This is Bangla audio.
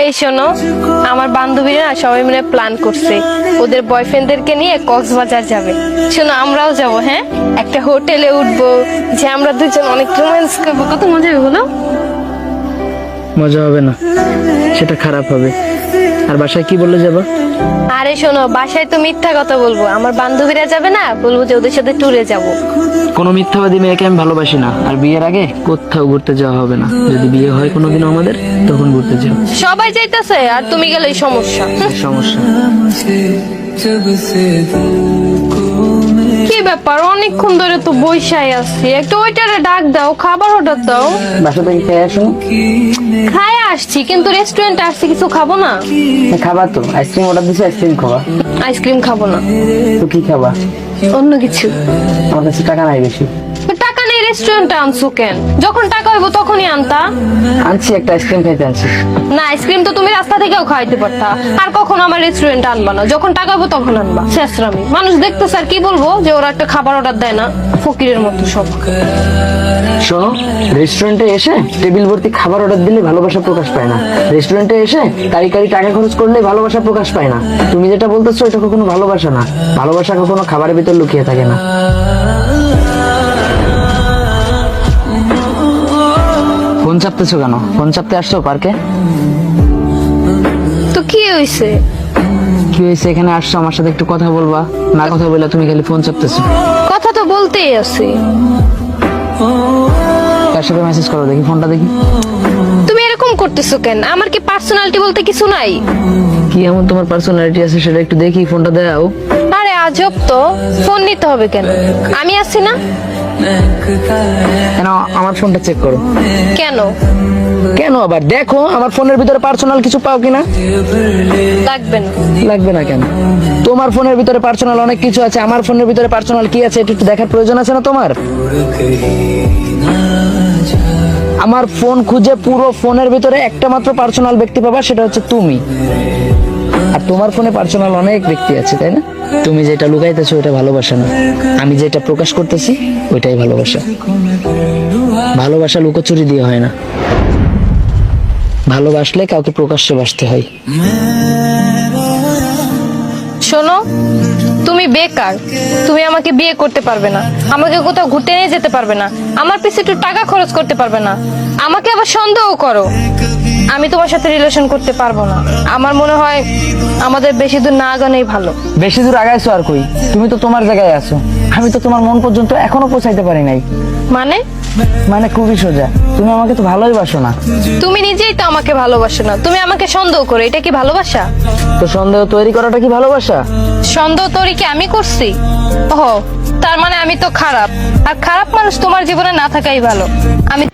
এই শোনো, আমার বান্ধবীরা না সবাই মিলে প্ল্যান করছে ওদের বয়ফ্রেন্ডদেরকে নিয়ে কক্সবাজার যাবে। শোনো, আমরাও যাব। হ্যাঁ, একটা হোটেলে উঠবো, যে আমরা দুজন অনেক রোম্যান্স করবো, কত মজা হবে বলো? মজা হবে না, সেটা খারাপ হবে। আর বাসায় কি বললে যাবা? আরে শোনো, বাসায় তো মিথ্যা কথা বলবো, আমার বান্ধবীরা যাবে না, বলবো যে ওদের সাথে ট্যুরে যাব। কোনো মিথ্যাবাদী মেয়েকে আমি ভালোবাসি না, আর বিয়ের আগে কোথাও ঘুরতে যাওয়া হবে না। যদি বিয়ে হয় কোনোদিন আমাদের, তখন ঘুরতে যাও। সবাই যাইতেছে আর তুমি গেলেই সমস্যা। সমস্যা কি ব্যাপার, অনেকক্ষণ ধরে তো বইসাই আছি, একটা ওইটারে ডাক দাও, খাবার অর্ডার দাও। বাসা থেকে খেয়ে আসো। খায় আসছি, কিন্তু রেস্টুরেন্টে আসছি, কিছু খাবো না। খাবা তো, আইসক্রিম অর্ডার দিছি, আইসক্রিম খাবা। আইসক্রিম খাবো না। তো কি খাবা? অন্য কিছু। আমার কাছে টাকা নাই বেশি। টাকা নেই, রেস্টুরেন্টে আনছো কেন? যখন টাকা হইব তখনই আনতা। আনছি, একটা আইসক্রিম খাইতে আনছি। না, আইসক্রিম তো তুমি রাস্তা থেকেও খাইতে পারতা। আর কখনো আমার রেস্টুরেন্টে আনবা না, যখন টাকা হইব তখন আনবা। শেষরামি মানুষ দেখতেছে, আর কি বলবো যে ওরা একটা খাবার অর্ডার দেয় না, ফকিরের মতো সব। শোনো, রেস্টুরেন্টে এসে টেবিল ভর্তি খাবার অর্ডার দিলে ভালোবাসা প্রকাশ পায় না। রেস্টুরেন্টে এসে কারি টাকা খরচ করলে ভালোবাসা প্রকাশ পায় না। তুমি যেটা বলতেছো এটা কখনো ভালোবাসা না। ভালোবাসা কখনো খাবারের ভিতর লুকিয়ে থাকে না। ফোন চাপতেছো কেন? ফোন চাপতে আসছো পার্কে? তো কি হয়েছে? কি হয়েছে? এখানে আসছো, আমার সাথে একটু কথা বলবা না? কথা বললে তুমি খালি ফোন চাপতেছো। কথা তো বলতেই আছি। কার সাথে মেসেজ করো দেখি, ফোনটা দেখি। তুমি এরকম করতেছো কেন? আমার কি পার্সোনালিটি বলতে কিছু নাই? কি এমন তোমার পার্সোনালিটি আছে সেটা একটু দেখি, ফোনটা দাও। আরে আজব তো, ফোন নিতে হবে কেন? আমি আছি না। কেন? আমার ফোনটা চেক করো। কেন? কেন আবার? দেখো আমার ফোনের ভিতরে পার্সোনাল কিছু পাও কিনা। লাগবে না। লাগবে না কেন? তোমার ফোনের ভিতরে পার্সোনাল অনেক কিছু আছে, আমার ফোনের ভিতরে পার্সোনাল কি আছে এটা একটু দেখার প্রয়োজন আছে না তোমার? আমার ফোন খুঁজে পুরো ফোনের ভিতরে একটা মাত্র পার্সোনাল ব্যক্তি পাবা, সেটা হচ্ছে তুমি। আর তোমার ফোনে পার্সোনাল অনেক ব্যক্তি আছে, তাই না? তুমি যেটা লুকাইতেছো ওটা ভালোবাসা না, আমি যেটা প্রকাশ করতেছি ওইটাই ভালোবাসা। ভালোবাসা লুকোচুরি দিয়ে হয় না, ভালোবাসলে কাউকে প্রকাশ্যে বাসতে হয়। শোনো, তুমি বেকার, তুমি আমাকে বিয়ে করতে পারবে না, আমাকে কোথাও ঘুরতে নিয়ে যেতে পারবে না, আমার পিছে একটু টাকা খরচ করতে পারবে না, আমাকে আবার সন্দেহ করো। আমি তোমার সাথে রিলেশন করতে পারবো না। আমার মনে হয় আমাদের বেশি দূর না আগানোই ভালো। বেশি দূর আগাইছো আর কই? তুমি তো তোমার জায়গায় আছো, আমি তো তোমার মন পর্যন্ত এখনো পৌঁছাইতে পারি নাই। মানে খুবই সোজা, তুমি আমাকে তো ভালোই বাসো না। তুমি নিজেই তো আমাকে ভালোবাসো না, তুমি আমাকে সন্দেহ করো, এটা কি ভালোবাসা? তো সন্দেহ তৈরি করাটা কি ভালোবাসা? সন্দেহ তৈরি কি আমি করছি? ওহ, তার মানে আমি তো খারাপ, আর খারাপ মানুষ তোমার জীবনে না থাকাই ভালো। আমি